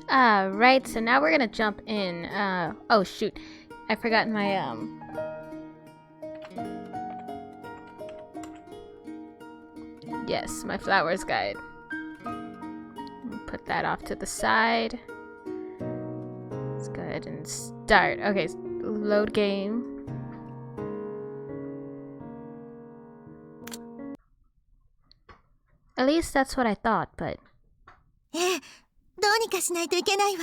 Right, so now we're gonna jump in. Oh shoot. I forgot my, Yes, my flowers guide. Put that off to the side. Let's go ahead and start. Okay, load game. At least that's what I thought, but... どうにかしないといけないわ。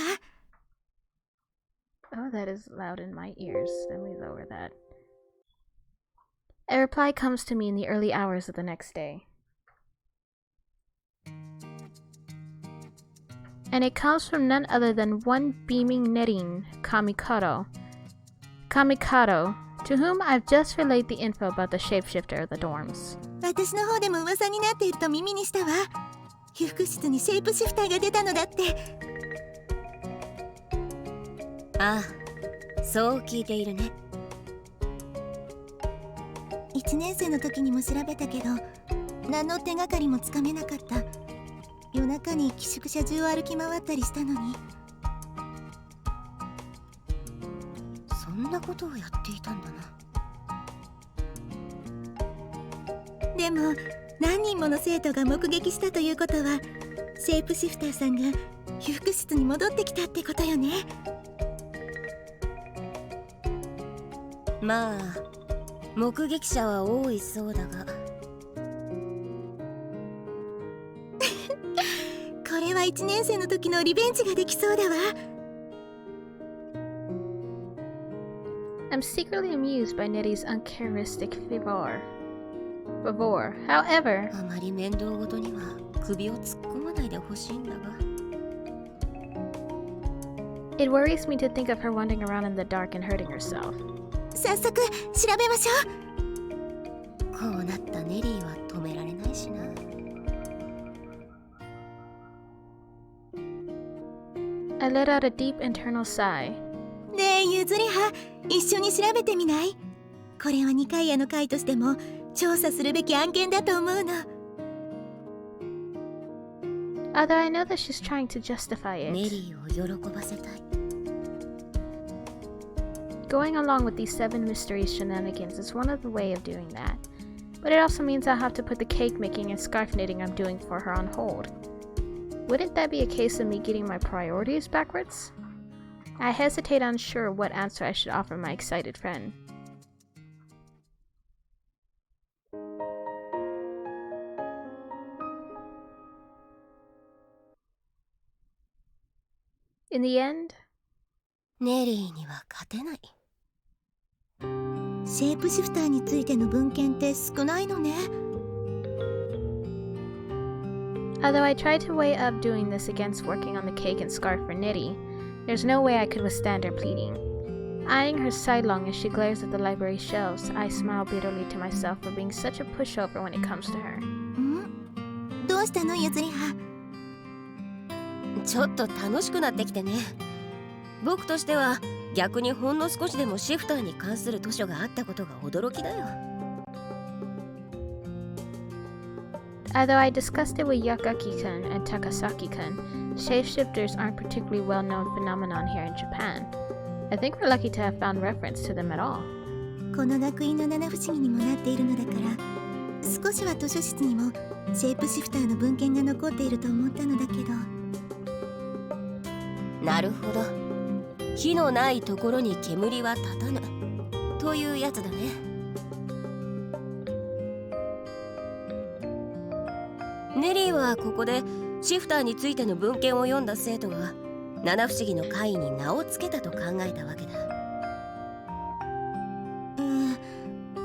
Oh, that is loud in my ears. Let me lower that. A reply comes to me in the early hours of the next day. And it comes from none other than one beaming Nerin Kamikato, to whom I've just relayed the info about the shapeshifter of the dorms. 私の方でも噂になっていると耳にしたわ。被服室にシェイプシフターが出たのだって。ああ、そう聞いているね。1年生の時にも調べたけど、何の手がかりもつかめなかった。夜中に寄宿舎中を歩き回ったりしたのに。そんなことをやっていたんだな。でも何人もの生徒が目撃したということは、シェイプシフターさんが被服室に戻ってきたってことよね。まあ目撃者は多いそうだが。これは1年生の時のリベンジができそうだわ。 I'm secretly amused by Nettie's uncharacteristic fervor. However, あまり面倒ごとには首を突っ込まないでほしいんだが。it worries me to think of her wandering around in the dark and hurting herself. 早速調べましょう。こうなったネリーは止められないしな。I let out a deep internal sigh. ねえゆずりは、一緒に調べてみない？これは二階屋の会としても調査するべき案件だと思うの。 Although I know that she's trying to justify it. ネリーを喜ばせたい。Going along with these 7 mystery shenanigans is one of the way of doing that. But it also means I'll have to put the cake making and scarf knitting I'm doing for her on hold. Wouldn't that be a case of me getting my priorities backwards? I hesitate, unsure what answer I should offer my excited friend. In the end, ネリーには勝てない。シェイプシフターについての文献って少ないのね。 although I tried to weigh up doing this against working on the cake and scarf for Nitty, there's no way I could withstand her pleading. Eyeing her sidelong as she glares at the library shelves, I smile bitterly to myself for being such a pushover when it comes to her. どうしたのゆずりは。ちょっと楽しくなってきてね。僕としては逆にほんの少しでもシフターに関する図書があったことが驚きだよ。Although I discussed it with Yakaki-kun and Takasaki-kun, shapeshifters aren't particularly well-known phenomenon here in Japan. I think we're lucky to have found reference to them at all. この学院の七不思議にもなっているのだから、少しは図書室にもシェイプシフターの文献が残っていると思ったのだけど。なるほど。火のないところに煙は立たぬというやつだね。ネリーはここでシフターについての文献を読んだ生徒が七不思議の会に名を付けたと考えたわけだ。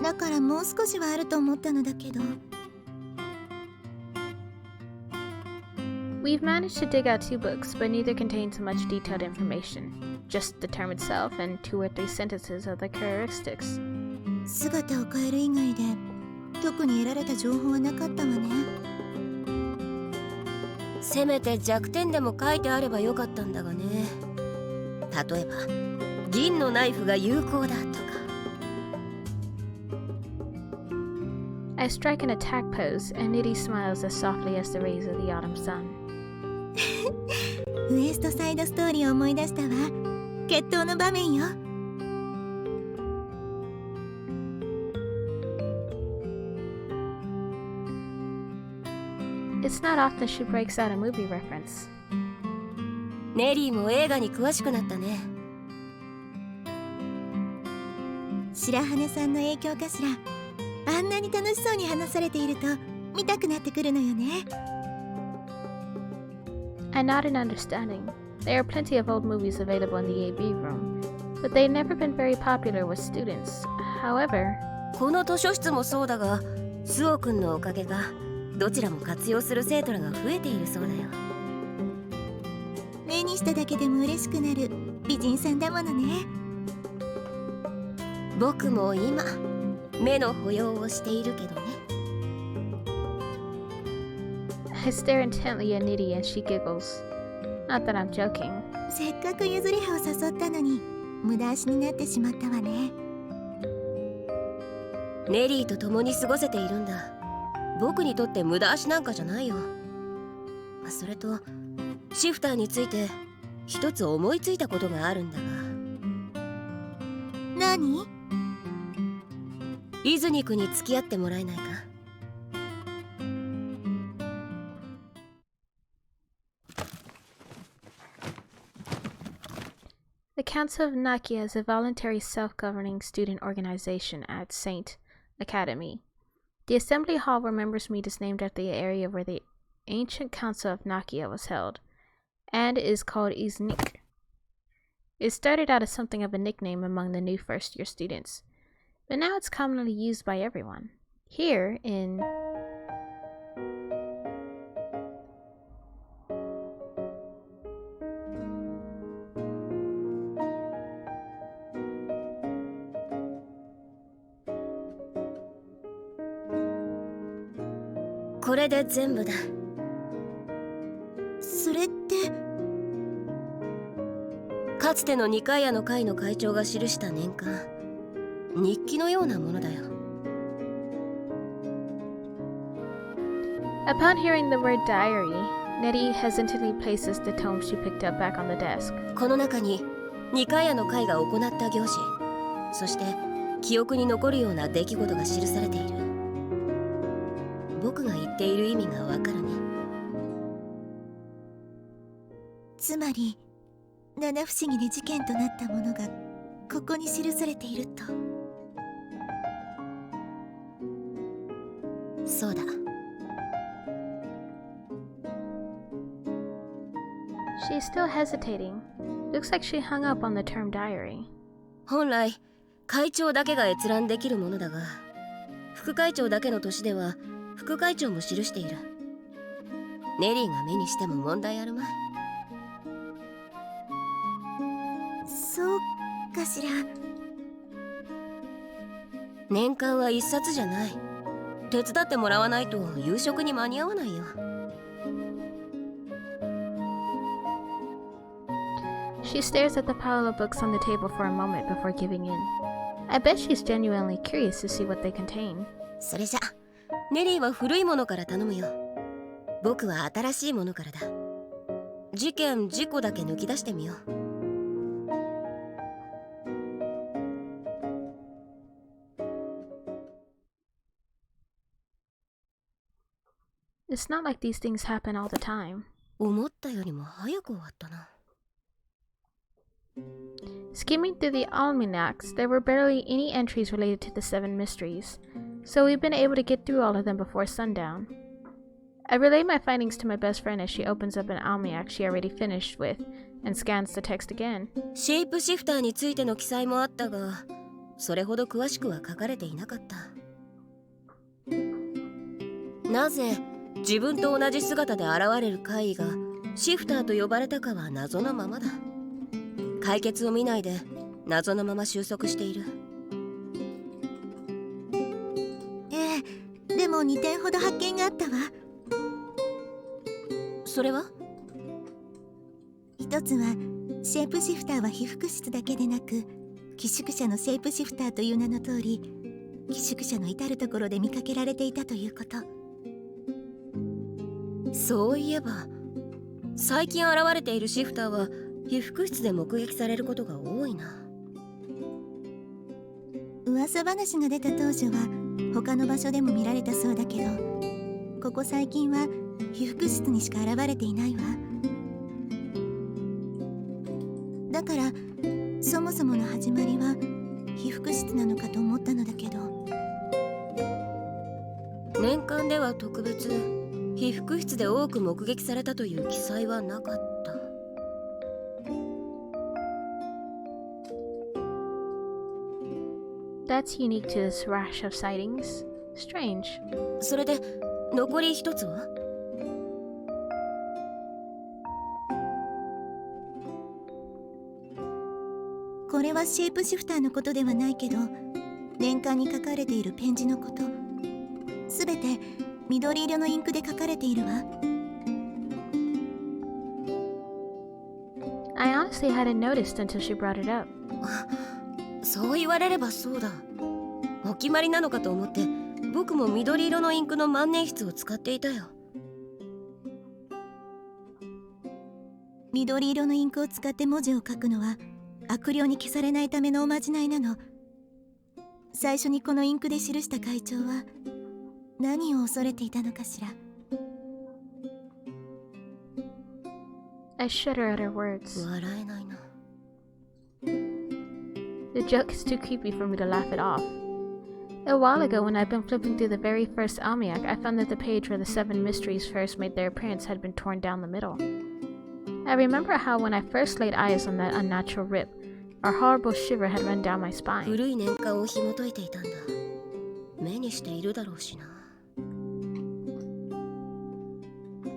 だからもう少しはあると思ったのだけど。 We've managed to dig out 2 books, but neither contains much detailed information. Just the term itself and 2 or 3 sentences of the characteristics. 姿を変える以外で特に得られた情報はなかったわね。せめて弱点でも書いてあればよかったんだがね。例えば銀のナイフが有効だとか。I strike an attack pose, and Nitty smiles as softly as the rays of the autumn sun. ウエストサイドストーリーを思い出したわ。決闘の場面よ。It's not often she breaks out a movie reference. ネリーも映画に詳しくなったね。白羽さんの影響かしら。あんなに楽しそうに話されていると見たくなってくるのよね。I nod in understanding. There are plenty of old movies available in the AB room, but they've never been very popular with students. However, この図書室もそうだが、スオ君のおかげがどちらも活用する生徒らが増えているそうだよ。目にしただけでも嬉しくなる美人さんだものね。僕も今目の保養をしているけどね。I stare intently at Nidhi as she giggles. Not that I'm joking. せっかくゆずり葉を誘ったのに無駄足になってしまったわね。ネリーと共に過ごせているんだ。僕にとって無駄足なんかじゃないよ。それとシフターについて一つ思いついたことがあるんだが。何？イズニクに付き合ってもらえないか。The Council of Nakia is a voluntary self-governing student organization at Saint Academy. The assembly hall where members meet is named after the area where the ancient Council of Nakia was held, and is called Iznik. It started out as something of a nickname among the new first-year students, but now it's commonly used by everyone. Here inこれで全部だ。それってかつてのニカイアの会の会長が記した年間、日記のようなものだよ。Upon hearing the word diary, Nettie hesitantly places the tome she picked up back on the desk. この中にニカイアの会が行った行事、そして記憶に残るような出来事が記されている。僕が言っている意味がわかるね。つまり七不思議で事件となったものがここに記されていると。そうだ。She's still hesitating. Looks like she hung up on the term diary. 本来会長だけが閲覧できるものだが、副会長だけの年では副会長も記している。ネリーが目にしても問題あるまい。そうかしら。年間は一冊じゃない。手伝ってもらわないと夕食に間に合わないよ。She stares at the pile of books on the table for a moment before giving in. I bet she's genuinely curious to see what they contain. それじゃネリーは古いものから頼むよ。僕は新しいものからだ。事件事故だけ抜き出してみよう。It's not like these things happen all the time. 思ったよりも早く終わったな。Skimming through the almanacs, there were barely any entries related to the 7 mysteries, so we've been able to get through all of them before sundown. I relay my findings to my best friend as she opens up an almanac she already finished with and scans the text again. シェイプシフターについての記載もあったが、それほど詳しくは書かれていなかった。なぜ自分と同じ姿で現れる怪異がシフターと呼ばれたかは謎のままだ。解決を見ないで謎のまま収束している。ええ、でも2点ほど発見があったわ。それは？一つはシェイプシフターは被服室だけでなく寄宿舎のシェイプシフターという名の通り寄宿舎の至るところで見かけられていたということ。そういえば最近現れているシフターは被服室で目撃されることが多いな。噂話が出た当初は他の場所でも見られたそうだけど、ここ最近は被服室にしか現れていないわ。だからそもそもの始まりは被服室なのかと思ったのだけど。年間では特別被服室で多く目撃されたという記載はなかった。That's unique to this rash of sightings. Strange. それで残り一つは？これはシェイプシフターのことではないけど、年間に書かれているペン字のこと。すべて緑色のインクで書かれているわ。I honestly hadn't noticed until she brought it up. そう言われればそうだ。お決まりなのかと思って僕も緑色のインクの万年筆を使っていたよ。緑色のインクを使って文字を書くのは悪霊に消されないためのおまじないなの。最初にこのインクで記した会長は何を恐れていたのかしら。 I shudder at her words. 笑えないな。The joke is too creepy for me to laugh it off. A while ago, when I'd been flipping through the very first almanac, I found that the page where the 7 mysteries first made their appearance had been torn down the middle. I remember how when I first laid eyes on that unnatural rip, a horrible shiver had run down my spine. 古い年間を紐解いていたんだ。目にしているだろうしな。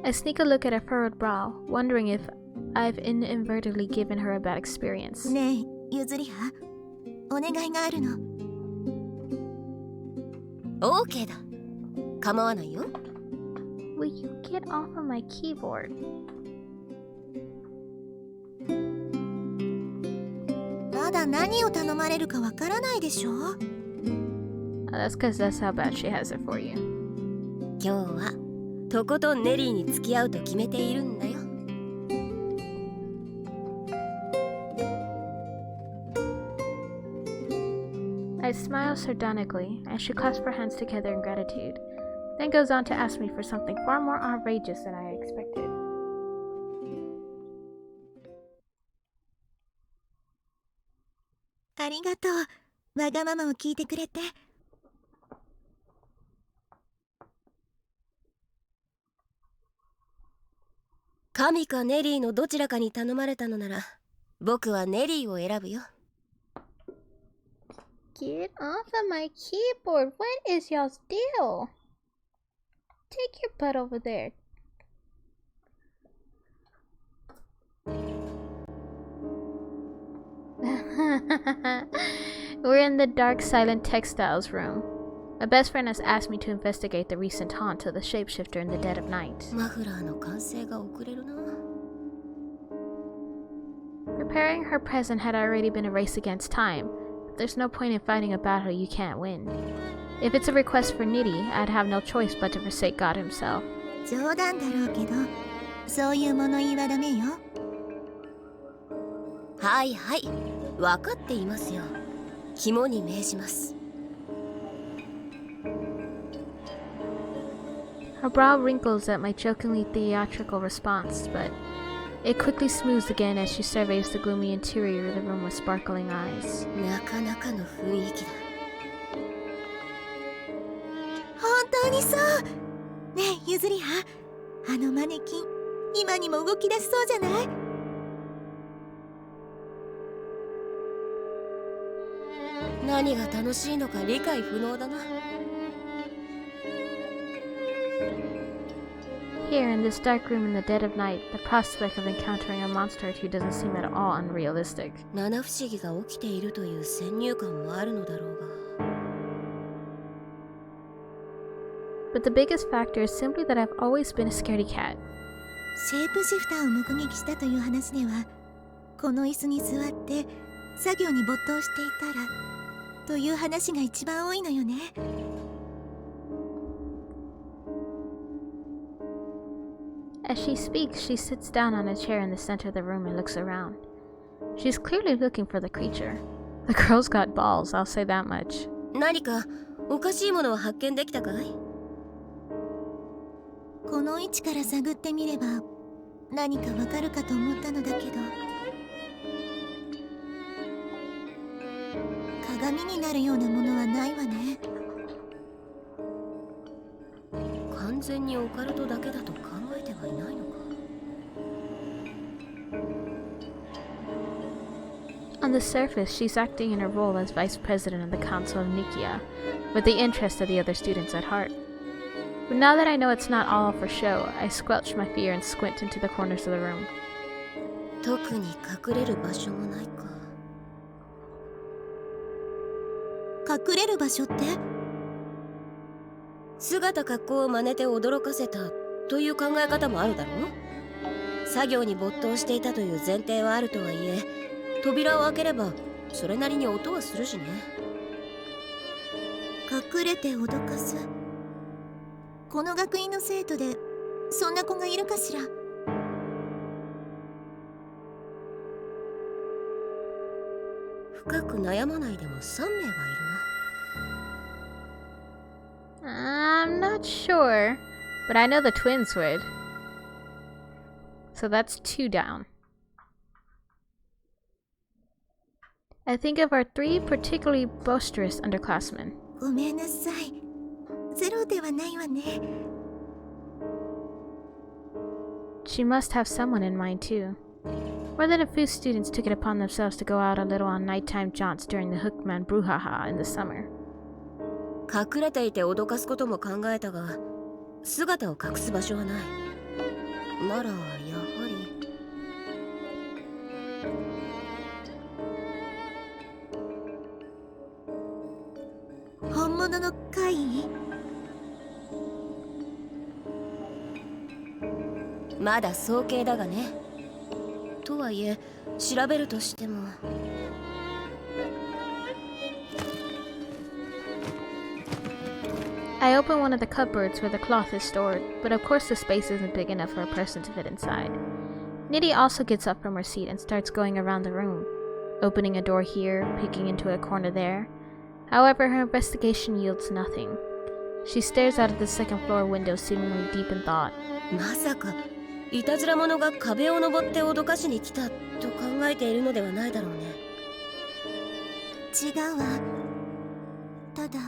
I sneak a look at her furrowed brow, wondering if I've inadvertently given her a bad experience. ねえ、ゆずりは、お願いがあるの。OK だ。構わないよ。Will you get off of my keyboard? まだ何を頼まれるかわからないでしょ。That's because that's how bad she has it for you. 今日はとことんネリーに付き合うと決めているんだよ。I smile sardonically as she clasps her hands together in gratitude, then goes on to ask me for something far more outrageous than I expected. ありがとう。わがままを聞いてくれて。神かネリーのどちらかに頼まれたのなら、僕はネリーを選ぶよ。Get off of my keyboard. What is y'all's deal? Take your butt over there. We're in the dark, silent textiles room. My best friend has asked me to investigate the recent haunt of the shapeshifter in the dead of night. マフラーの完成が遅れるな。Preparing her present had already been a race against time, but there's no point in fighting a battle you can't win. If it's a request for Nidhi, I'd have no choice but to forsake God himself. 冗談だろうけど、そういう物言いはダメよ。はいはい、分かっていますよ。肝に銘じます。Her brow wrinkles at my jokingly theatrical response, but it quickly smooths again as she surveys the gloomy interior of the room with sparkling eyes. なかなかの雰囲気だ。本当にそう。ねえ、ゆずりは、あのマネキン、今にも動き出しそうじゃない？何が楽しいのか理解不能だな。Here in this dark room in the dead of night, the prospect of encountering a monster or two doesn't seem at all unrealistic. 七不思議が起きているという先入観もあるのだろうが。But the biggest factor is simply that I've always been a scaredy cat. シェイプシフターを目撃したという話では、この椅子に座って作業に没頭していたらという話が一番多いのよね。As she speaks, she sits down on a chair in the center of the room and looks around. She's clearly looking for the creature. The girl's got balls, I'll say that much. 何かおかしいものは発見できたかい？この位置から探ってみれば何かわかるかと思ったのだけど、鏡になるようなものはないわね。完全にオカルトだけだと考えてはいないのか。On the surface, she's acting in her role as vice president of the Council of Nikia, with the interest of the other students at heart. But now that I know it's not all for show, I squelch my fear and squint into the corners of the room. 特に隠れる場所もないか。隠れる場所って？姿格好を真似て驚かせたという考え方もあるだろう。作業に没頭していたという前提はあるとはいえ、扉を開ければそれなりに音はするしね。隠れて脅かす。この学院の生徒でそんな子がいるかしら。深く悩まないでも3名はいるな。I'm not sure, but I know the twins would. So that's 2 down. I think of our 3 particularly boisterous underclassmen. ごめんなさい。ゼロではないわね。She must have someone in mind too. More than a few students took it upon themselves to go out a little on nighttime jaunts during the Hookman brouhaha in the summer. 隠れていて脅かすことも考えたが、姿を隠す場所はない。ならやはり。本物の怪異？まだ早計だがね。とはいえ調べるとしても。I open one of the cupboards where the cloth is stored, but of course the space isn't big enough for a person to fit inside. Niddy also gets up from her seat and starts going around the room, opening a door here, peeking into a corner there. However, her investigation yields nothing. She stares out of the second floor window, seemingly deep in thought. まさかいたずら者が壁を登って脅かしに来たと考えているのではないだろうね。違うわ。ただ。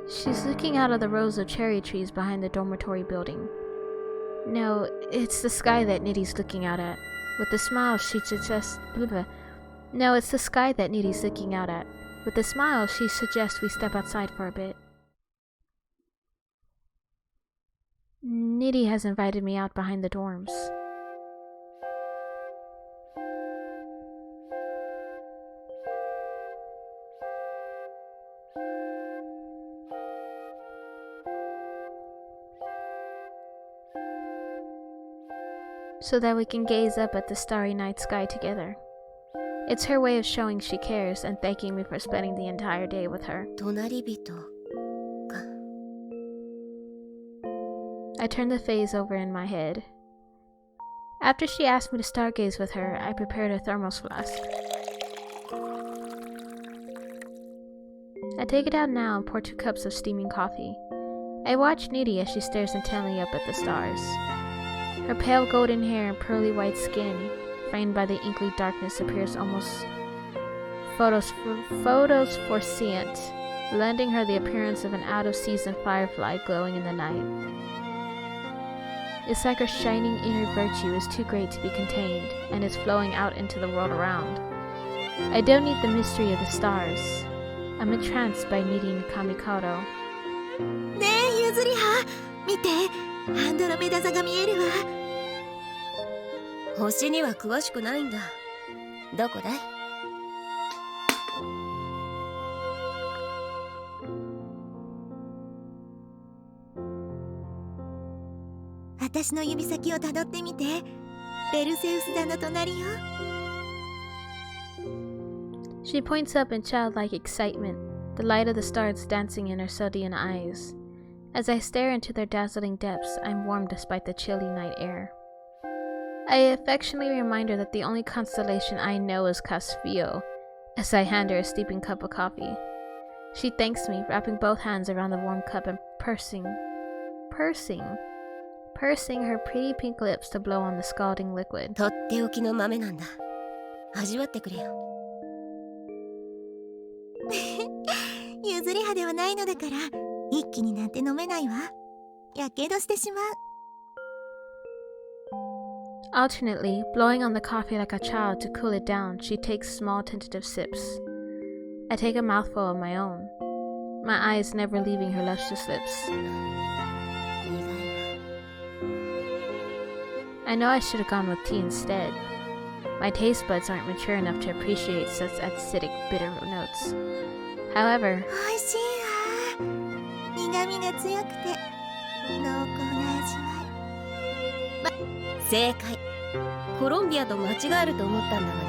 She's looking out of the rows of cherry trees behind the dormitory building. No, it's the sky that Niddy's looking out at. With a smile, she suggests... No, it's the sky that Niddy's looking out at. With a smile, she suggests we step outside for a bit. Niddy has invited me out behind the dorms. So that we can gaze up at the starry night sky together. It's her way of showing she cares and thanking me for spending the entire day with her. 隣人か。I turn the phase over in my head. After she asked me to stargaze with her, I prepared a thermos flask. I take it out now and pour 2 cups of steaming coffee. I watch Niddy as she stares intently up at the stars. Her pale golden hair and pearly white skin, framed by the inky darkness, appears almost phosphorescent, lending her the appearance of an out-of-season firefly glowing in the night. It's like her shining inner virtue is too great to be contained, and is flowing out into the world around. I don't need the mystery of the stars. I'm entranced by Niddy Kamikoto. ねえ、ゆずりは、見て、アンドロメダ座が見えるわ。星には詳しくないんだ。どこだい？私の指先をたどってみて。ペルセウス座の隣よ。She points up in childlike excitement, the light of the stars dancing in her sodian eyes. As I stare into their dazzling depths, I'm warmed despite the chilly night air. I affectionately remind her that the only constellation I know is Casfio, as I hand her a steeping cup of coffee. She thanks me, wrapping both hands around the warm cup and pursing her pretty pink lips to blow on the scalding liquid. とっておきの豆なんだ。味わってくれよ。譲り葉ではないのだから一気になんて飲めないわ。やけどしてしまう。Alternately, blowing on the coffee like a child to cool it down, she takes small tentative sips. I take a mouthful of my own, my eyes never leaving her luscious lips. I know I should have gone with tea instead. My taste buds aren't mature enough to appreciate such acidic, bitter notes. However, おいしいわ。苦味が強くて濃厚な味わい。正解。コロンビアと間違えると思ったんだがね。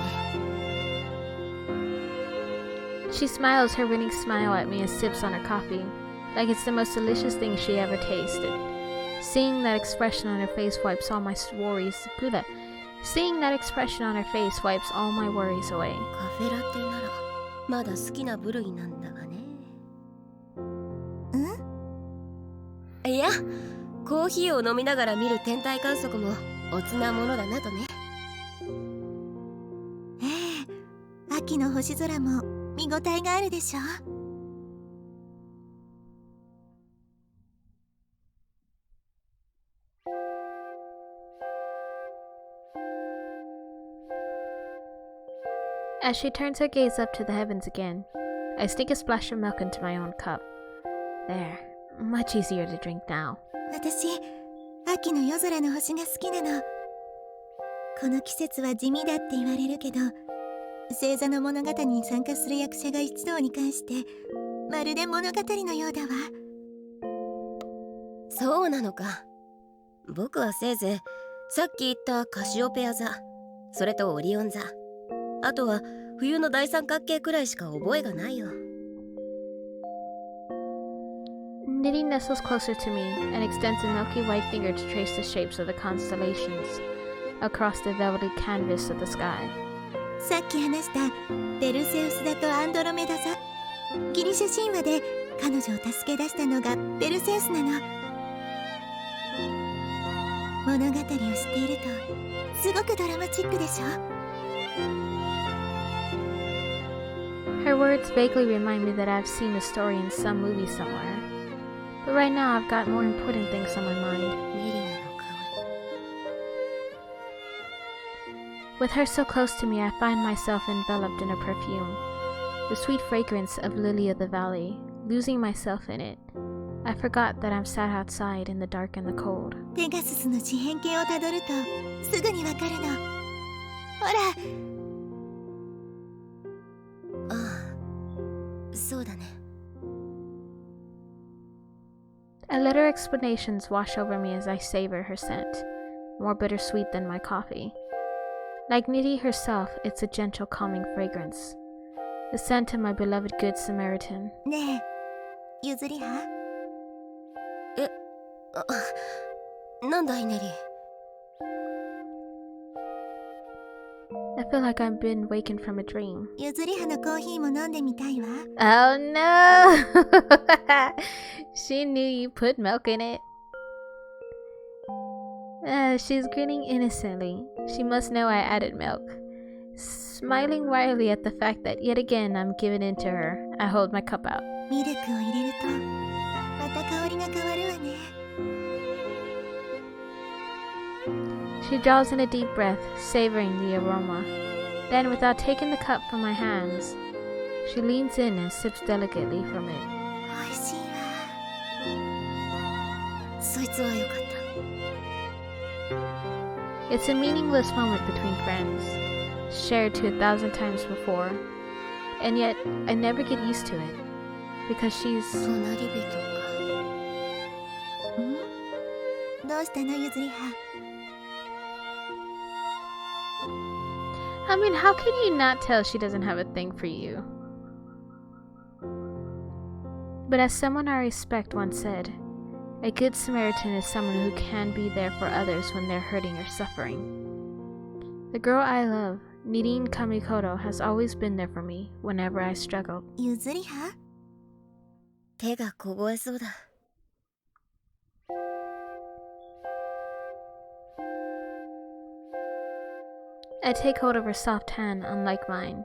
she smiles her winning smile at me and sips on her coffee, like it's the most delicious thing she ever tasted. Seeing that expression on her face wipes all my worries. Seeing that expression on her face wipes all my worries away. カフェラテならまだ好きな部類なんだがね。いや、コーヒーを飲みながら見る天体観測もおつなものだなとね。ええ、秋の星空も見応えがあるでしょ。As she turns her gaze up to the heavens again, I stick a splash of milk into my own cup. There, much easier to drink now. 私、秋の夜空の星が好きなの。この季節は地味だって言われるけど、星座の物語に参加する役者が一堂に関してまるで物語のようだわ。そうなのか。僕はせいぜいさっき言ったカシオペア座、それとオリオン座、あとは冬の大三角形くらいしか覚えがないよ。Knitting nestles closer to me and extends a milky white finger to trace the shapes of the constellations across the velvety canvas of the sky. さっき話したペルセウス座とアンドロメダ座、ギリシャ神話で彼女を助け出したのがペルセウスなの。物語を知っているとすごくドラマチックでしょ。Her words vaguely remind me that I've seen the story in some movie somewhere. But right now I've got more important things on my mind. ミリナの香 With her so close to me, I find myself enveloped in her perfume, the sweet fragrance of lily of the valley. Losing myself in it, I forgot that I'm sat outside in the dark and the cold. ペガススの四辺形をたどるとすぐにわかるの。ほら。ああ、そうだね。I let her explanations wash over me as I savor her scent, more bittersweet than my coffee. Like Nidhi herself, it's a gentle, calming fragrance. The scent of my beloved Good Samaritan. ねえ、譲り葉？なんだいネリー。I feel like I've been wakened from a dream. 譲り葉のコーヒーも飲んでみたいわ。Oh no! She knew you put milk in it. She's grinning innocently. She must know I added milk. Smiling wryly at the fact that yet again I'm giving in to her, I hold my cup out. ミルクを入れるとまた香りが変わるわね。She draws in a deep breath, savoring the aroma. Then, without taking the cup from my hands, she leans in and sips delicately from it. おいしいわ。そいつはよかった。It's a meaningless moment between friends, shared to 1,000 times before, and yet I never get used to it, because she's... 隣人か。どうしたの譲り葉？ I mean, how can you not tell she doesn't have a thing for you? But as someone I respect once said, A good Samaritan is someone who can be there for others when they're hurting or suffering. The girl I love, Nirin Kamikoto, has always been there for me whenever I struggled. ゆずりは手が凍えそうだ。I take hold of her soft hand, unlike mine.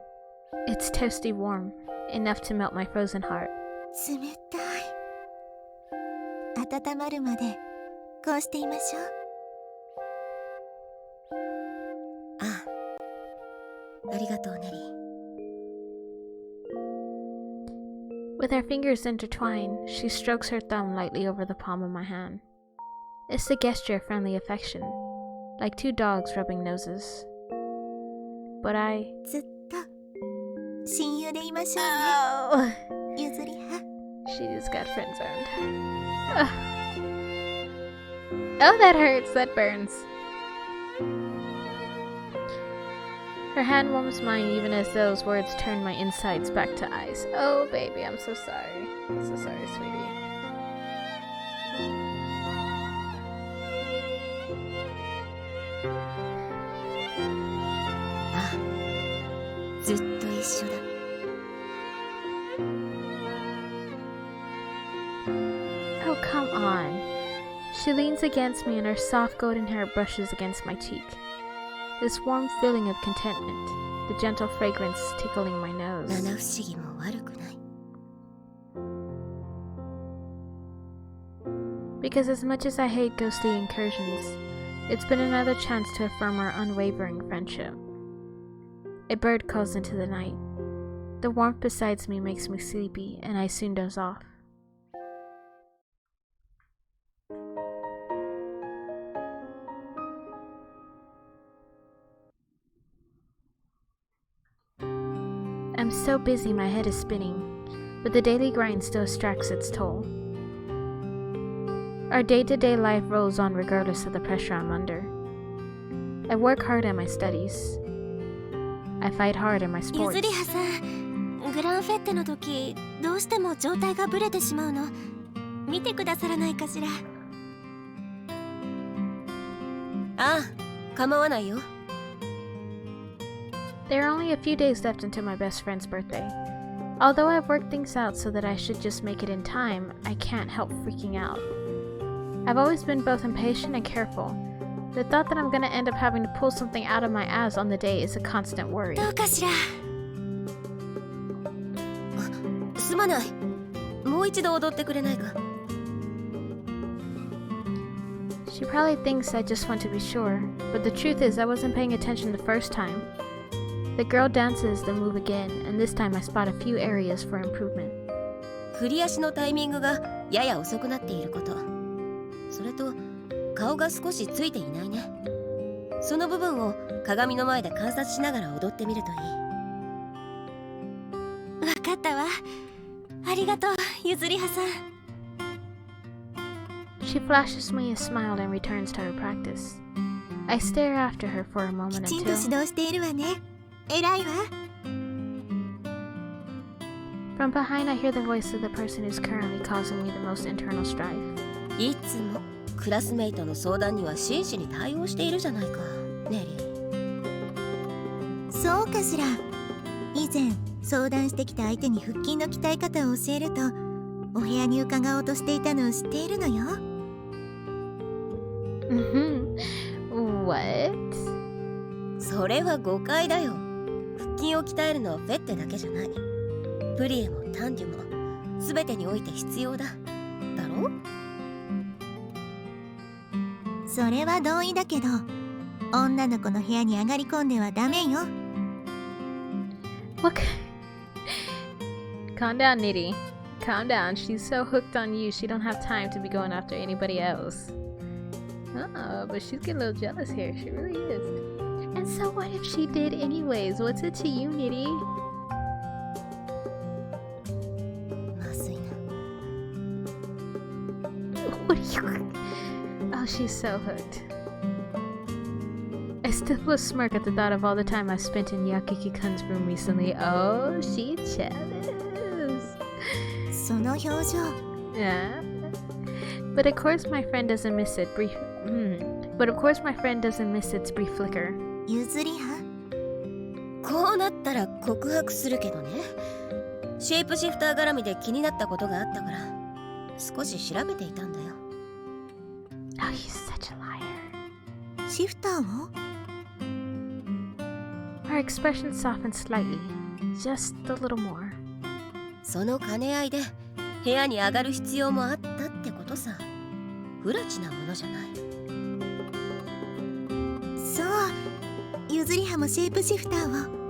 It's toasty warm, enough to melt my frozen heart. 冷たい。温まるまでこうしていましょう。ああ、ありがとうネリー。With our fingers intertwined, she strokes her thumb lightly over the palm of my hand. It's a gesture of friendly affection, like two dogs rubbing noses. But I... ずっと親友でいましょうね。 Oh! ゆずりは She just got friend-zoned. Ugh. Oh, that hurts. That burns. Her hand warms mine even as those words turn my insides back to ice. Oh, baby, I'm so sorry. I'm so sorry, sweetie. Ah, ずっと一緒だ。Oh, come on. She leans against me and her soft golden hair brushes against my cheek. This warm feeling of contentment, the gentle fragrance tickling my nose. 七不思議も悪くない。Because as much as I hate ghostly incursions, it's been another chance to affirm our unwavering friendship. A bird calls into the night. The warmth beside me makes me sleepy, and I soon doze off. I'm so busy my head is spinning, but the daily grind still strikes its toll. Our day-to-day life rolls on regardless of the pressure I'm under. I work hard at my studies. I fight hard in my ゆ sports. ずりはさん、グランフェッテの時どうしても状態がブレてしまうの。見てくださらないかしら。ああ、構わないよ。There are only a few days left until my best friend's birthday. Although I've worked things out so that I should just make it in time, I can't help freaking out. I've always been both impatient and careful. The thought that I'm gonna end up having to pull something out of my ass on the day is a constant worry. どうかしら。すまない。もう一度踊ってくれないか。She probably thinks I just want to be sure, but the truth is I wasn't paying attention the first time. The girl dances the move again, and this time I spot a few areas for improvement. 振り足のタイミングがやや遅くなっていること。それと顔が少しついていないね。その部分を鏡の前で観察しながら踊ってみるといい。わかったわ。ありがとう、ゆずりはさん。She flashes me a smile and returns to her practice. I stare after her for a moment きちんと until... 指導しているわね。偉いわ。 From behind I hear the voice of the person who's currently causing me the most internal strife. いつもクラスメイトの相談には真摯に対応しているじゃないか、ネリー。そうかしら。以前相談してきた相手に腹筋の鍛え方を教えるとお部屋に伺おうとしていたのを知っているのよ。What? それは誤解だよ。腹筋を鍛えるのはフェッテだけじゃない。プリエもタンデュも全てにおいて必要だ。だろ？それは同意だけど、女の子の部屋に上がり込んではダメよ。Look. Calm down, Nitty. Calm down. She's so hooked on you, she don't have time to be going after anybody else. Oh, but she's getting a little jealous here. She really is. And so what if she did anyways? What's it to you, Nitty? まずいな。 What are you... Oh, she's so hooked. I still will smirk at the thought of all the time I've spent in Yakiki-kun's room recently. Oh, she's jealous. その表情。Yeah. But of course my friend doesn't miss it brief But of course my friend doesn't miss its brief flicker. 譲り派？こうなったら告白するけどね。シェイプシフター絡みで気になったことがあったから少し調べていたんだよ。Oh, he's such a liar. シフターを？ Her expression softened slightly, just a little more. その兼ね合いで部屋に上がる必要もあったってことさ。不埒なものじゃない。そう、譲り派もシェイプシフターを。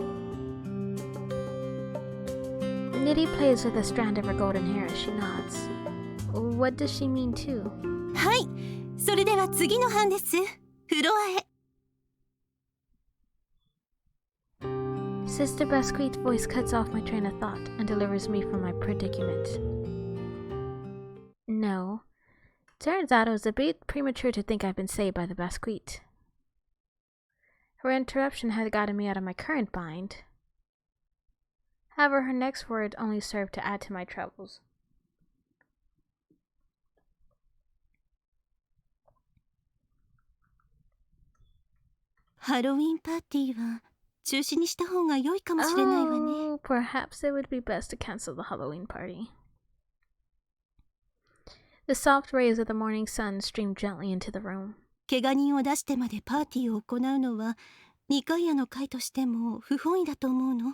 Nitty plays with a strand of her golden hair as she nods. What does she mean too? はい、それでは次の班です。フロアへ。Sister Basquite's voice cuts off my train of thought and delivers me from my predicament. No. Turns out it was a bit premature to think I've been saved by the Basquite. Her interruption had gotten me out of my current bind. However, her next word only served to add to my troubles. ハロウィンパーティーは中止にした方が良いかもしれないわね。Oh, perhaps it would be best to cancel the Halloween party. The soft rays of the morning sun streamed gently into the room. 怪我人を出してまでパーティーを行うのはニカイアの会としても不本意だと思うの。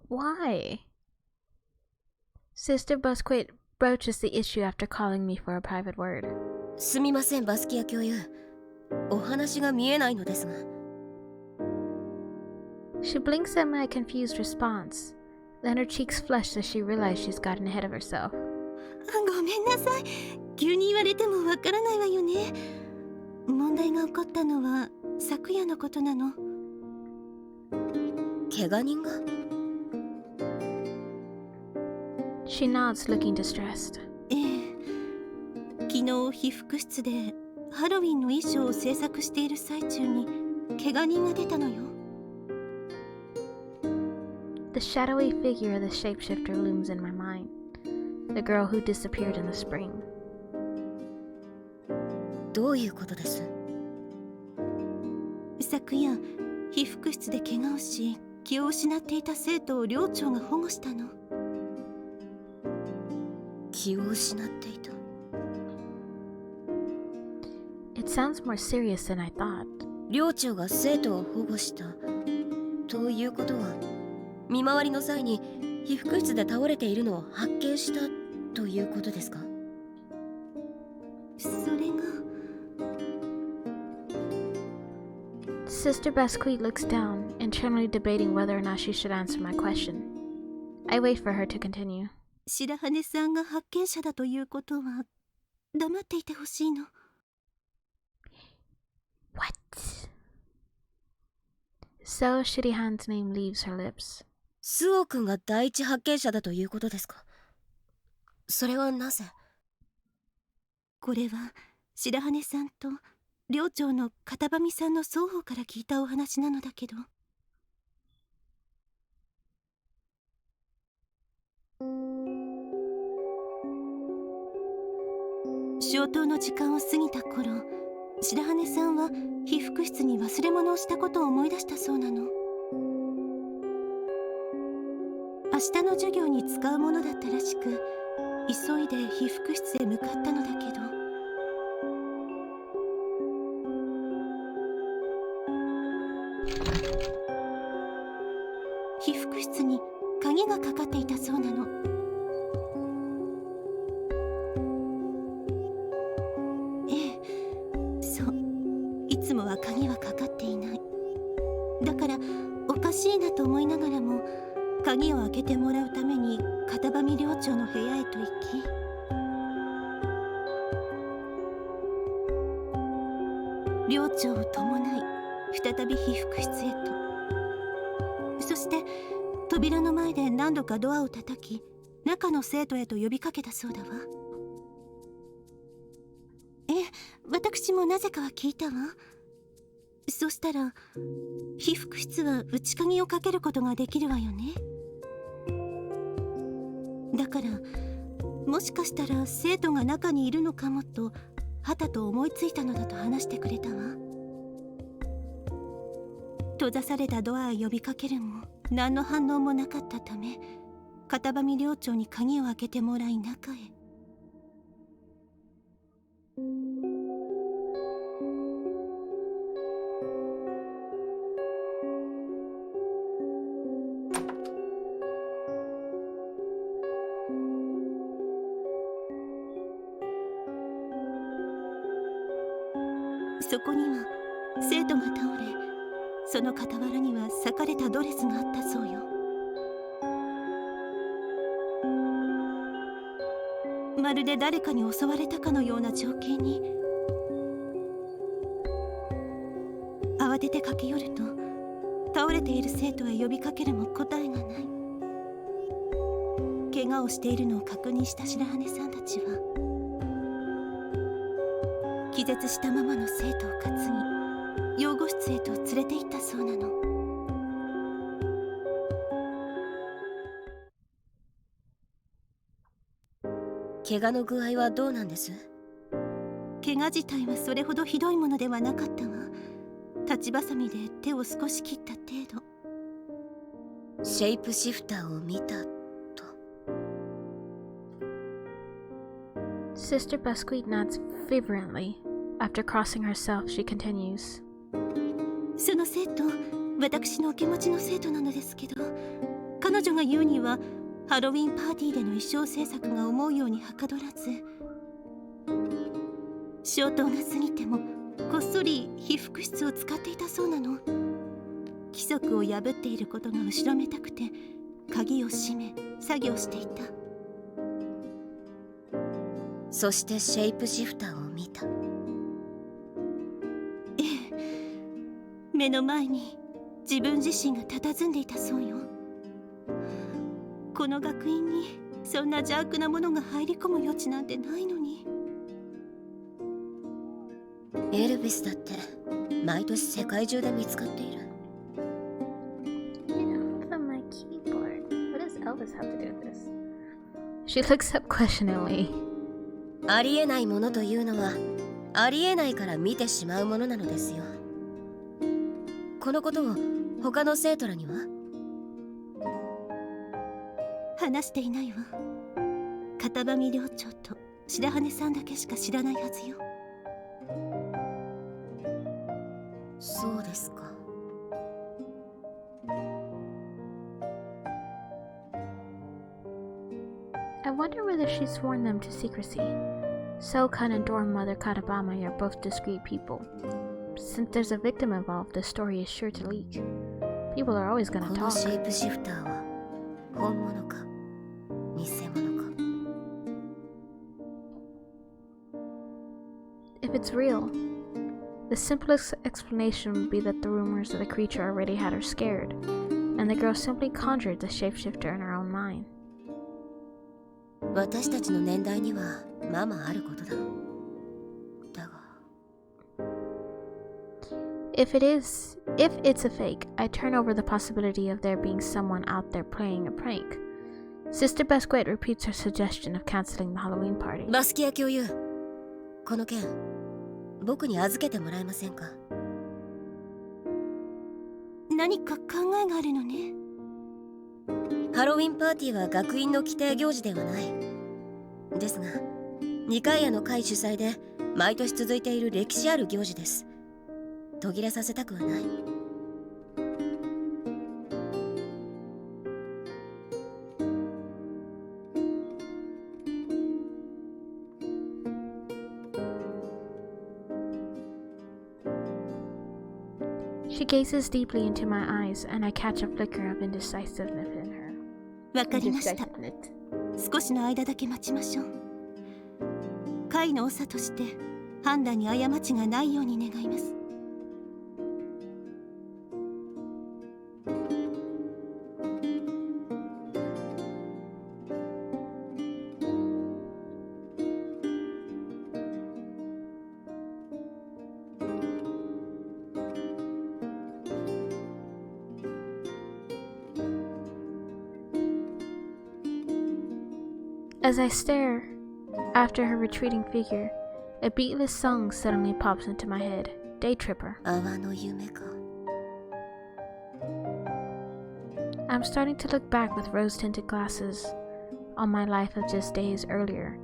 Why? Sister Busquet broaches the issue after calling me for a private word. すみませんバスキア教諭。お話が見えないのですが。She blinks at my confused response. Then her cheeks flush as she realizes she's gotten ahead of herself. ごめんなさい。急に言われてもわからないわよね。問題が起こったのは昨夜のことなの。怪我人が？ She nods, looking distressed. ええ。昨日被服室でハロウィンの衣装を制作している最中に怪我人が出たのよ。The shadowy figure of the shapeshifter looms in my mind. The girl who disappeared in the spring. どういうことです？昨夜被服室で怪我をし気を失っていた生徒を寮長が保護したの。気を失っていた。It sounds more serious than I thought. 寮長が生徒を保護したということは、見回りの際に被服室で倒れているのを発見したということですか？それが。Sister Basquite looks down, internally debating whether or not she should answer my question. I wait for her to continue. 白羽さんが発見者だということは黙っていてほしいの。What? So Shirihan's name leaves her lips. スオ君が第一発見者だということですか？それはなぜ？これは白羽さんと寮長の片上さんの双方から聞いたお話なのだけど。消灯の時間を過ぎた頃、白羽さんは被服室に忘れ物をしたことを思い出したそうなの。明日の授業に使うものだったらしく、急いで被服室へ向かったのだけど。被服室に鍵がかかっていたそうなの。ええ、そう。いつもは鍵はかかっていない。だからおかしいなと思いながらも、鍵を開けてもらうために片上寮長の部屋へと行き、寮長を伴い再び被服室へと。そして扉の前で何度かドアを叩き、中の生徒へと呼びかけたそうだわ。私もなぜかは聞いたわ。そしたら被服室は内鍵をかけることができるわよね。だからもしかしたら生徒が中にいるのかもとはたと思いついたのだと話してくれたわ。閉ざされたドアへ呼びかけるも何の反応もなかったため、片上寮長に鍵を開けてもらい中へ。そこには生徒が倒れ、その傍らには裂かれたドレスがあったそうよ。まるで誰かに襲われたかのような情景に、慌てて駆け寄ると倒れている生徒へ呼びかけるも答えがない。怪我をしているのを確認した白羽さんたちは気絶したままの生徒を担ぎ養護室へと連れて行ったそうなの。怪我の具合はどうなんです？怪我自体はそれほどひどいものではなかったわ。立ちばさみで手を少し切った程度。シェイプシフターを見たと。 Sister Busquet nods fervently. After crossing herself, she continues. その生徒、私のお気持ちの生徒なのですけど、彼女が言うにはハロウィンパーティーでの衣装制作が思うようにはかどらず、消灯が過ぎてもこっそり被服室を使っていたそうなの。規則を破っていることが後ろめたくて鍵を閉め作業していた。そしてシェイプシフターを見た。ええ、目の前に自分自身が佇んでいたそうよ。この学院にそんな邪悪なものが入り込む余地なんてないのに。エルヴィスだって毎年世界中で見つかっている。 From my keyboard. What does Elvis have to do with this? She looks up questioningly. ありえないものというのはありえないから見てしまうものなのですよ。このことを他の生徒らには話していないわ。片上寮長と白羽さんだけしか知らないはずよ。そうですか。I wonder whether she's sworn them to secrecy. Selkan and dorm mother Katabama are both discreet people. Since there's a victim involved, the story is sure to leak. People are always こ gonna の talk. シェイプシフターは本物か偽物か。 If it's real, the simplest explanation would be that the rumors of the creature already had her scared, and the girl simply conjured the shapeshifter in her own mind. 私たちの年代にはままあることだ。だが If it's a fake, I turn over the possibility of there being someone out there playing a prank. Sister Busquet repeats her suggestion of canceling the Halloween party. バスキア教諭、この件僕に預けてもらえませんか？何か考えがあるのね。ハロウィンパーティーは学院の規定行事ではない。ですが、2階屋の会主催で毎年続いている歴史ある行事です。途切れさせたくはない。She gazes deeply into my eyes, and I catch a flicker of indecisiveness in her. わかりました。 Indecisiveness. 少しの間だけ待ちましょう。会の長として判断に過ちがないように願います。As I stare after her retreating figure, a beatless song suddenly pops into my head. Day Tripper. 泡の夢か。 I'm starting to look back with rose-tinted glasses on my life of just days earlier,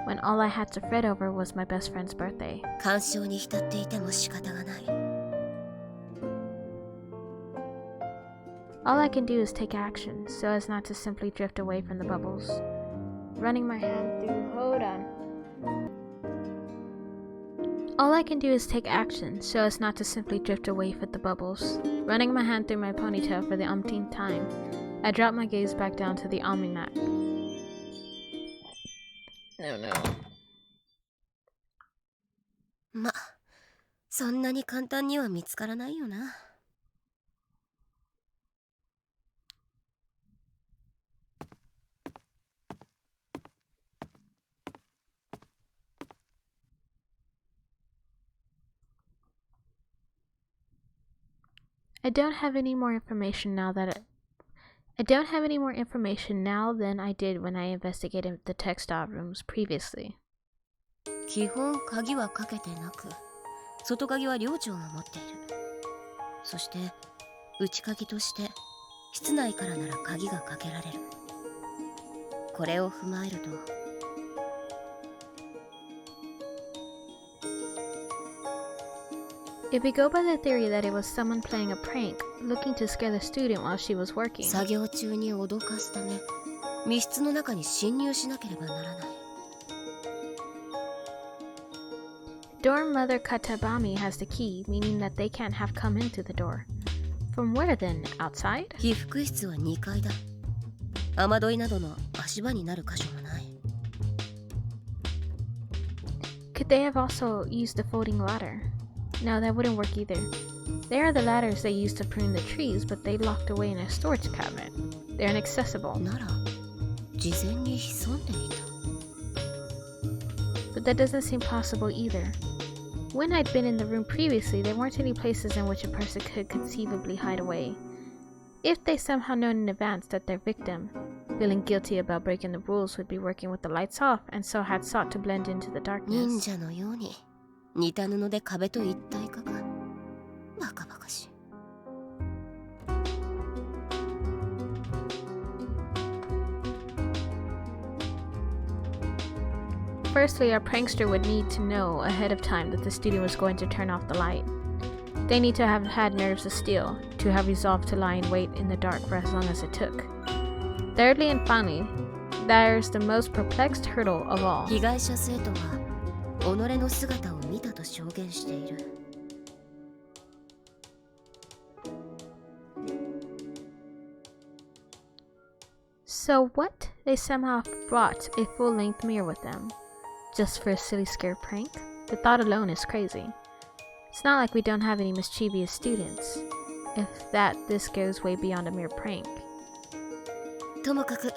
when all I had to fret over was my best friend's birthday. 感傷に浸っていても仕方がない。 All I can do is take action, so as not to simply drift away from the bubbles. Running my hand through... Hold on. All I can do is take action, so as not to simply drift away from the bubbles. Running my hand through my ponytail for the umpteenth time, I drop my gaze back down to the almanac. No, no. ま、そんなに簡単には見つからないよな。 I don't have any more information now than I did when I investigated the textile rooms previously. 基本鍵はかけてなく、外鍵は寮長が持っている。そして内鍵として室内からなら鍵がかけられる。これを踏まえると。 If we go by the theory that it was someone playing a prank, looking to scare the student while she was working, 作業中に脅かすため密室の中に侵入しなければならない。 dorm mother Katabami has the key, meaning that they can't have come into the door. From where then? Outside? 被服室は2階だ。雨どいなどの足場になる箇所もない。 Could they have also used the folding ladder? No, that wouldn't work either. They are the ladders they used to prune the trees, but they locked away in a storage cabinet. They're inaccessible. なら事前に潜んでいた。 But that doesn't seem possible either. When I'd been in the room previously, there weren't any places in which a person could conceivably hide away. If they somehow known in advance that their victim, feeling guilty about breaking the rules, would be working with the lights off, and so had sought to blend into the 忍 darkness. 者のように似た布で壁と一体化か。バカバカしい。 Firstly, our prankster would need to know ahead of time that the student was going to turn off the light. They need to have had nerves of steel, to have resolved to lie in wait in the dark for as long as it took. Thirdly and finally, there's the most perplexed hurdle of all. 被害者生徒は己の姿を見たと証言している。 So what? They somehow brought a full-length mirror with them, just for a silly scare prank? The thought alone is crazy. It's not like we don't have any mischievous students. If that, this goes way beyond a mere prank. ともかく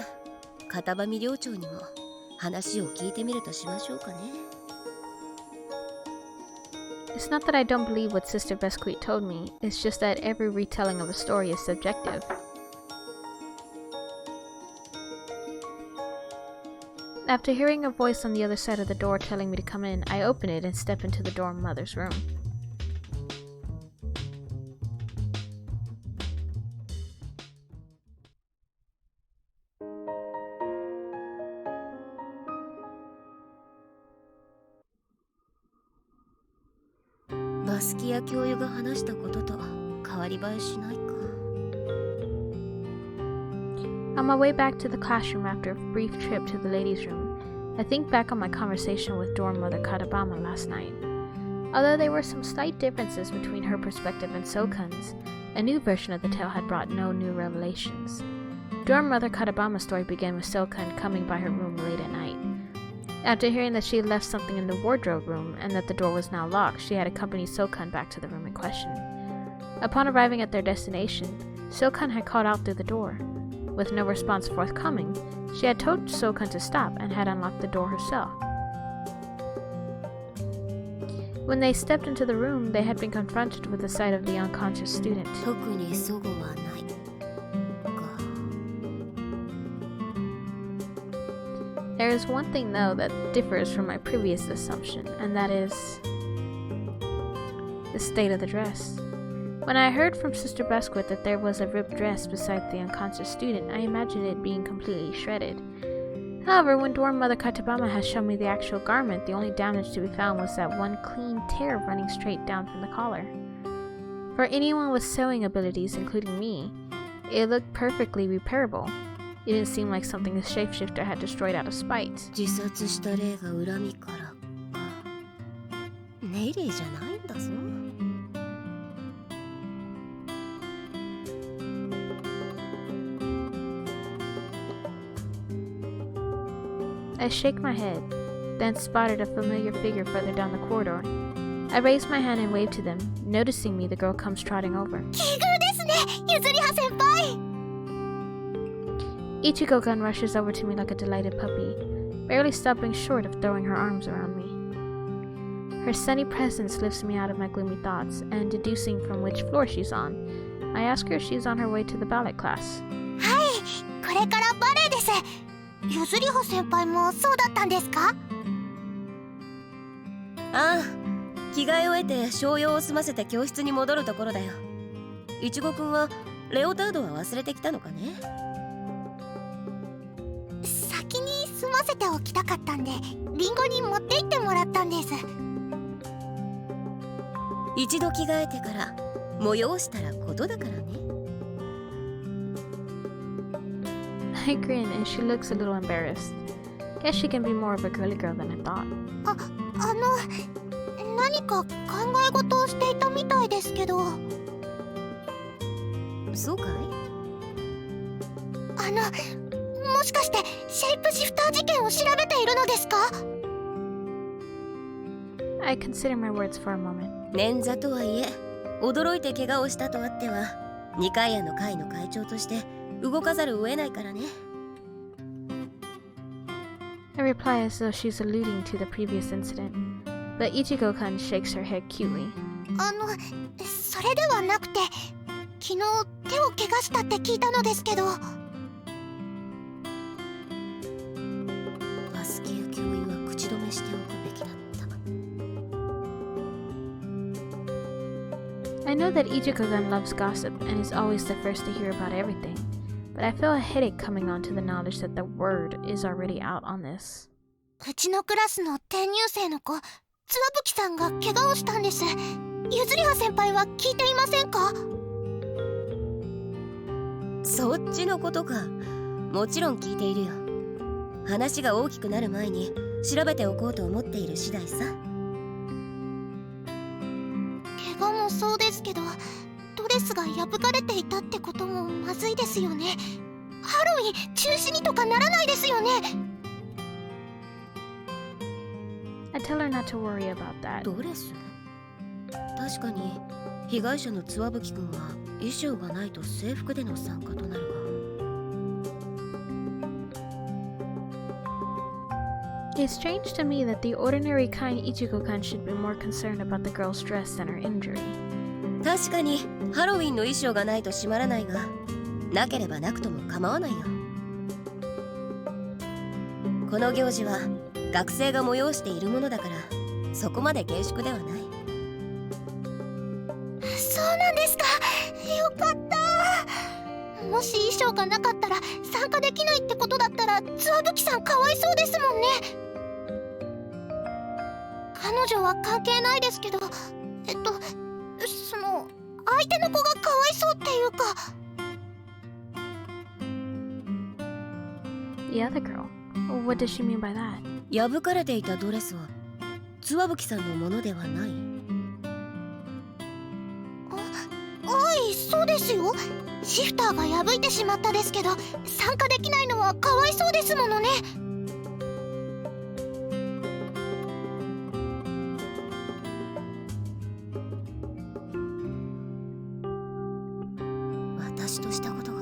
片場寮長にも話を聞いてみるとしましょうかね。 It's not that I don't believe what Sister Besquit told me, it's just that every retelling of a story is subjective. After hearing a voice on the other side of the door telling me to come in, I open it and step into the dorm mother's room.「バスキア教諭が話したことと変わり映えしないか。 On my way back to the classroom after a brief trip to the ladies' room, I think back on my conversation with dorm mother Katabama last night. Although there were some slight differences between her perspective and Sokun's, a new version of the tale had brought no new revelations. Dorm mother Katabama's story began with Sokun coming by her room late at night. After hearing that she had left something in the wardrobe room and that the door was now locked, she had accompanied Sokun back to the room in question. Upon arriving at their destination, Sokun had called out through the door. With no response forthcoming, she had told Sokun to stop and had unlocked the door herself. When they stepped into the room, they had been confronted with the sight of the unconscious student. 特に齟齬はないか。There is one thing though that differs from my previous assumption, and that is the state of the dress. When I heard from Sister Besquit that there was a ripped dress beside the unconscious student, I imagined it being completely shredded. However, when Dwarf Mother Katabama has shown me the actual garment, the only damage to be found was that one clean tear running straight down from the collar. For anyone with sewing abilities, including me, it looked perfectly repairable. It didn't seem like something the shapeshifter had destroyed out of spite. 自殺した霊が恨みからか。ネイレイじゃないんだぞ。I shake my head, then spotted a familiar figure further down the corridor. I raise my hand and wave to them. Noticing me, the girl comes trotting over. 奇遇ですね、ゆずりは先輩。Ichigo-gun rushes over to me like a delighted puppy, barely stopping short of throwing her arms around me. Her sunny presence lifts me out of my gloomy thoughts, and deducing from which floor she's on, I ask her if she's on her way to the ballet class. はい、これからバレエです。ゆずりは先輩もそうだったんですか？ああ、着替えを得て商用を済ませて教室に戻るところだよ。いちごくんはレオタードは忘れてきたのかね？先に済ませておきたかったんで、リンゴに持って行ってもらったんです。一度着替えてから催したらことだからね。I grin and she looks a little embarrassed. Guess she can be more of a girly girl than I thought. 何か考え事をしていたみたいですけど。そうかい？もしかしてシェイプシフター事件を調べているのですか？ I consider my words for a moment. 捻挫とはいえ、驚いて怪我をしたとあっては、二階屋の会の会長として動かざるを得ないからね。I reply as though she's alluding to the previous incident, but Ichigo-kun shakes her head cutely. それではなくて、昨日手を怪我したって聞いたのですけど。バスキや教諭は口止めしておくべきだった。I know that Ichigo-gun loves gossip and is always the first to hear about everything, but I feel a headache coming on to the knowledge that the word is already out on this. うちのクラスの転入生の子、つわぶきさんが怪我をしたんです。ゆずりは先輩は聞いていませんか？そっちのことか。もちろん聞いているよ。話が大きくなる前に調べておこうと思っている次第さ。怪我もそうですけど、ドレスが破かれていたってこともまずいですよね。ハロウィン中止にとかならないですよね。I tell her not to worry about that. ドレス？確かに被害者のつわぶきくんは衣装がないと制服での参加となるが。It's strange to me that the ordinary kind Ichigo-kan should be more concerned about the girl's dress than her injury. 確かにハロウィンの衣装がないと閉まらないが、なければなくとも構わないよ。この行事は学生が催しているものだから、そこまで厳粛ではない。そうなんですか。よかった。もし衣装がなかったら参加できないってことだったら、つわぶきさんかわいそうですもんね。彼女は関係ないですけど、その相手の子がかわいそうっていうか。The other girl? What does she mean by that? 破かれていたドレスはつわぶきさんのものではない。はい、そうですよ。シフターが破いてしまったですけど、参加できないのはかわいそうですものね。私としたことが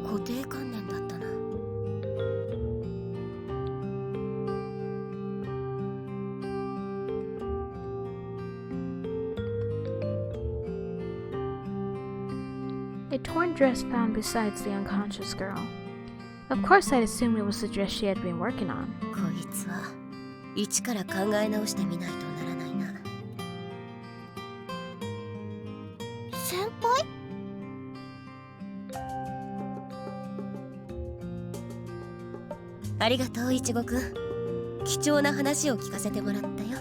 固定観念だったな。A torn dress found besides the unconscious girl. Of course I'd assume it was the dress she had been working on. こいつは一から考え直してみないとならないな。先輩？ありがとういちごくん。貴重な話を聞かせてもらったよ。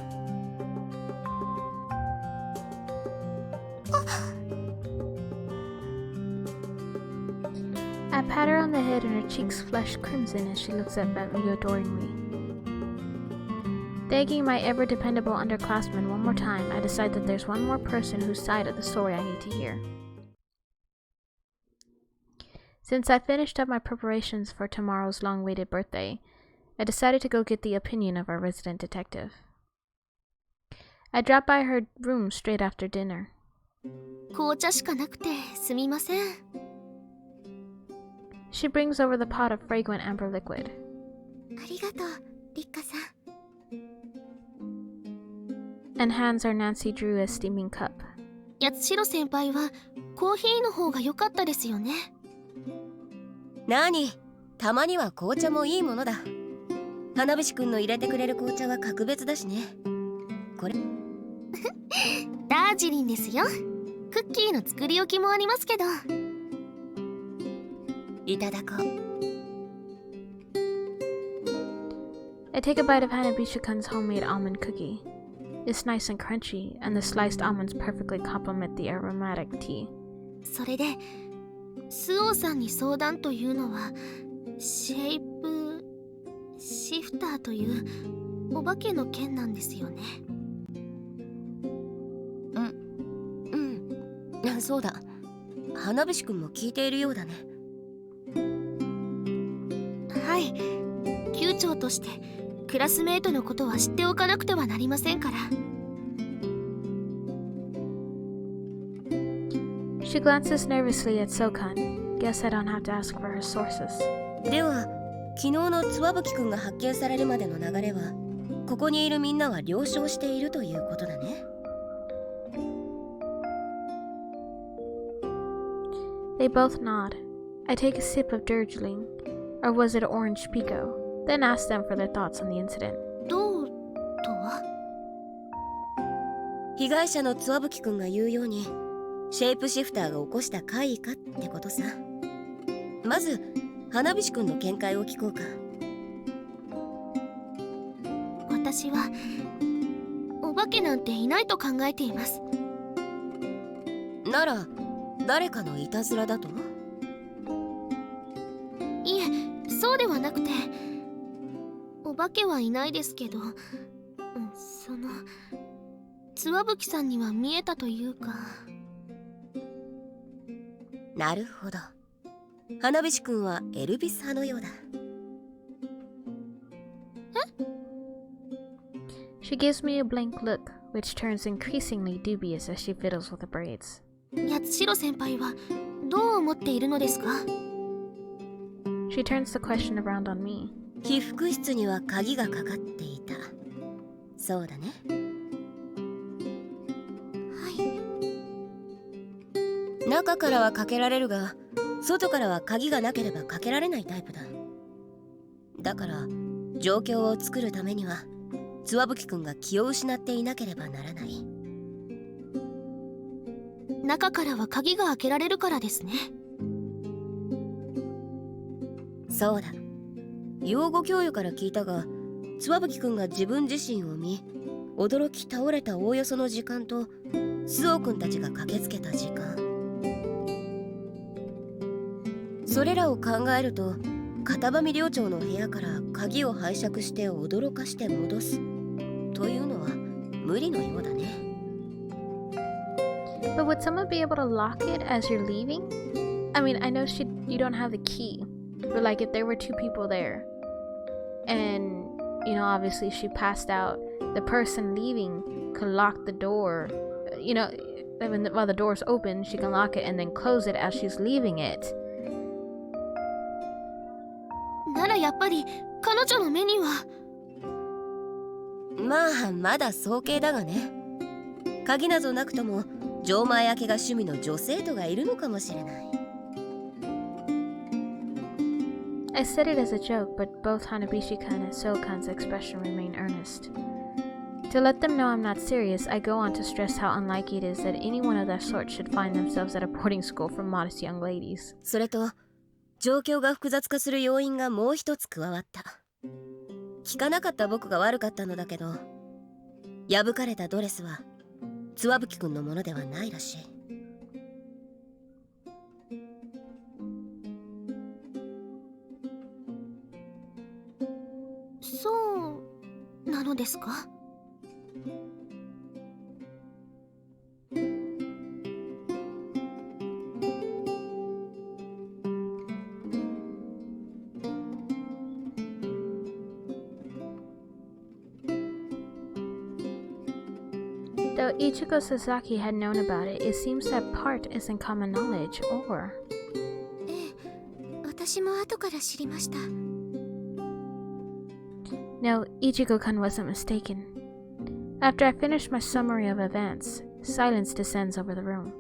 I pat her on the head and her cheeks flush crimson as she looks up at me adoringly. Thanking my ever-dependable underclassmen one more time, I decide that there's one more person whose side of the story I need to hear. Since I finished up my preparations for tomorrow's long-awaited birthday, I decided to go get the opinion of our resident detective. I dropped by her room straight after dinner. 紅茶しかなくてすみません。She brings over the pot of fragrant amber liquid. ありがとう、リッカさん。And hands her Nancy Drew a steaming cup. 八代先輩はコーヒーの方が良かったですよね。なに、たまには紅茶もいいものだ。花火師くんの入れてくれる紅茶は格別だしね。これダージリンですよ。クッキーの作り置きもありますけど。いただこう。I take a bite of Hanabishi-kun's homemade almond cookie. It's nice and crunchy, and the sliced almonds perfectly complement the aromatic tea. それでスオさんに相談というのはシェイプシフターというお化けの件なんですよね。そうだ。花火師くんも聞いているようだね。はい、級長としてクラスメートのことは知っておかなくてはなりませんから。She glances nervously at Sokan. Guess I don't have to ask for her sources. では、昨日のつわぶきくんが発見されるまでの流れは、ここにいるみんなは了承しているということだね。They both nod. I take a sip of Durgling, or was it orange Pico, then ask them for their thoughts on the incident. どうとは？被害者のつわぶきくんが言うように、シェイプシフターが起こした怪異かってことさ。まず花火師くんの見解を聞こうか。私はお化けなんていないと考えています。なら誰かのいたずらだと？いえ、そうではなくて、お化けはいないですけど、つわぶきさんには見えたというか。なるほど。花火師くんはエルビス派のようだ。She gives me a blank look, which turns increasingly dubious as she fiddles with the braids. 八代先輩はどう思っているのですか？ She turns the question around on me. 被服室には鍵がかかっていた。そうだね。はい。中からはかけられるが、外からは鍵がなければかけられないタイプだ。だから状況を作るためにはつわぶきくんが気を失っていなければならない。中からは鍵が開けられるからですね。そうだ。養護教諭から聞いたが、つわぶきくんが自分自身を見、驚き倒れたおおよその時間とスオくんたちが駆けつけた時間、それらを考えると、片場寮長の部屋から鍵を拝借して驚かして戻すというのは無理のようだね。But would someone be able to lock it as you're leaving? I mean, I know you don't have the key, but like if there were two people there, and you know, obviously she passed out, the person leaving could lock the door. You know, while the door's open, she can lock it and then close it as she's leaving it. ならやっぱり彼女の目には。まあまだ早計だがね。鍵などなくとも錠前開けが趣味の女生徒がいるのかもしれない。I said it as a joke, but both Hanabishi-kun and So-kun's expression remain earnest. To let them know I'm not serious, I go on to stress how unlikely it is that anyone of that sort should find themselves at a boarding school for modest young ladies. それと状況が複雑化する要因がもう一つ加わった。聞かなかった僕が悪かったのだけど、破かれたドレスはつわぶきくんのものではないらしい。そうなのですか？Though Ichigo Sasaki had known about it, it seems that part isn't common knowledge, or... ええ、私も後から知りました。No, Ichigo-kun wasn't mistaken. After I finished my summary of events, silence descends over the room.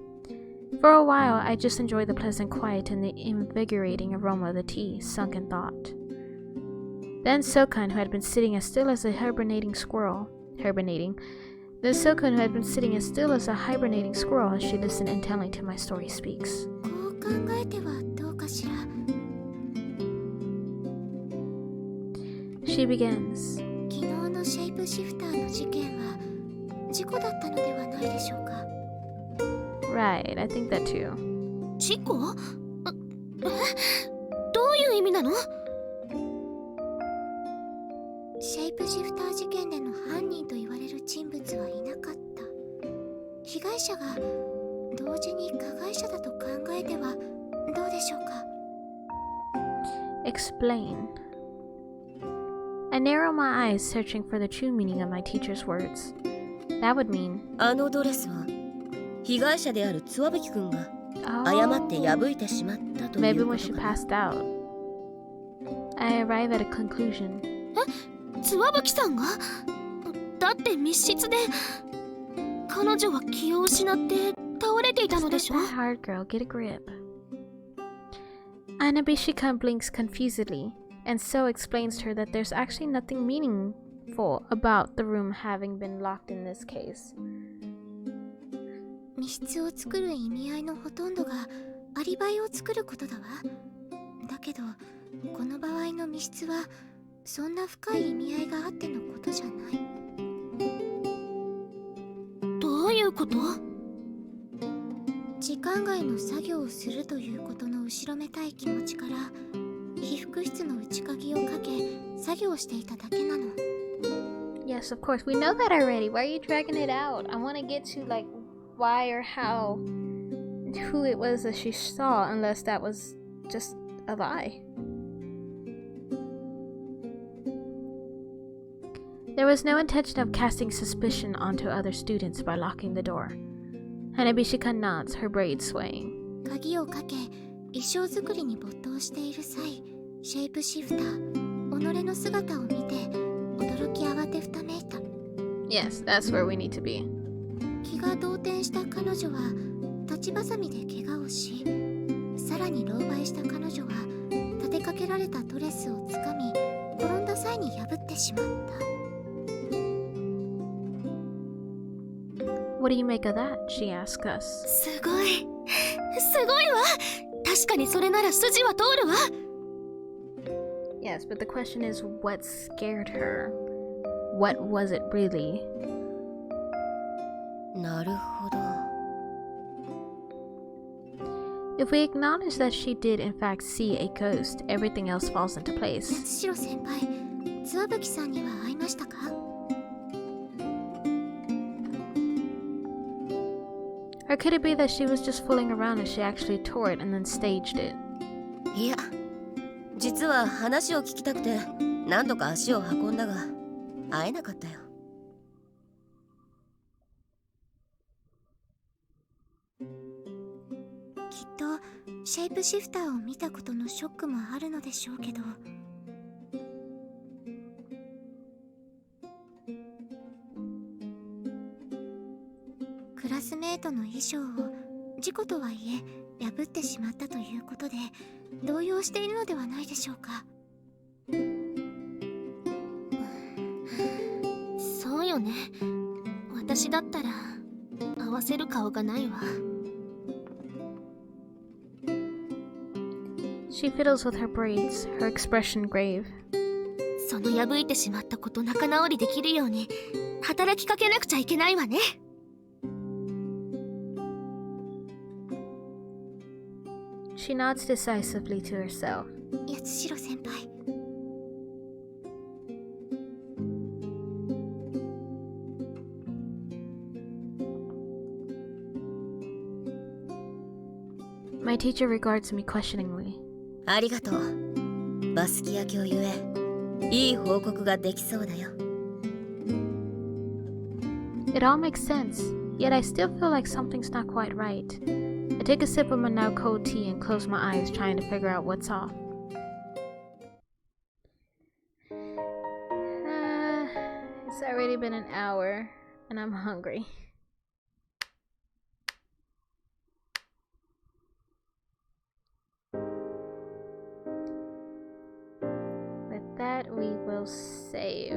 For a while, I just enjoyed the pleasant quiet and the invigorating aroma of the tea, sunk in thought. Then So-kun, who had been sitting as still as a hibernating squirrel, Then So-kun, who had been sitting as still as a hibernating squirrel as she listened intently to my story, speaks. こう考えてはどうかしら。She begins. 昨日のシェイプシフターの事件は事故だったのではないでしょうか。Right, I think that too. 事故？どういう意味なの？シェイプシフター事件での犯人と言われる人物はいなかった。被害者が同時に加害者だと考えてはどうでしょうか。 Explain. I narrow my eyes, searching for the true meaning of my teacher's words. That would mean... あのドレスは被害者であるつわぶきくんが Oh, 誤って破いてしまったとい maybe うこ when と she か。 passed out. I arrive at a conclusion. つわぶきさんが？だって密室で彼女は気を失って倒れていたのでしょ？ That hard, girl. Get a grip. Hanabishi-kun blinks confusedly, and So explains to her that there's actually nothing meaningful about the room having been locked in this case. 密室を作る意味合いのほとんどがアリバイを作ることだわ。だけどこの場合の密室はそんな深い意味合いがあってのことじゃない。どういうこと？時間外の作業をするということの後ろめたい気持ちから被服室の内鍵をかけ作業していただけなの。 Yes, of course. We know that already. Why are you dragging it out? I want to get to, like, why or how, who it was that she saw, unless that was just a lie. There was no intention of casting suspicion onto other students by locking the door. Hanabishi-kun nods, her braids swaying. 鍵をかけ衣装作りに没頭している際、シェイプシフター己の姿を見て驚き慌てふためいた。 Yes, that's where we need to be. 気が動転した彼女は立ちばさみで怪我をし、さらに狼狽した彼女は立てかけられたドレスをつかみ転んだ際に破ってしまった。 What do you make of that? She asks us. すごいわ。確かにそれなら筋は通るわ。 Yes, but the question is, what scared her? What was it really? なるほど。 If we acknowledge that she did in fact see a ghost, everything else falls into place. 松代先輩、つわぶきさんには会いましたか？ Or could it be that she was just fooling around and she actually tore it and then staged it? いや、実は話を聞きたくて何度か足を運んだが会えなかったよ。きっとシェイプシフターを見たことのショックもあるのでしょうけど、クラスメートの衣装を事故とはいえ破ってしまったということで動揺しているのではないでしょうか。そうよね。私だったら合わせる顔がないわ。She fiddles with her braids, her expression grave. その破いてしまったこと仲直りできるように働きかけなくちゃいけないわね。She nods decisively to herself. 八代先輩。My teacher regards me questioningly. ありがとう。バスキア教ゆえいい報告ができそうだよ。It all makes sense, yet I still feel like something's not quite right. I take a sip of my now cold tea and close my eyes, trying to figure out what's off. It's already been an hour, and I'm hungry. With that, we will save.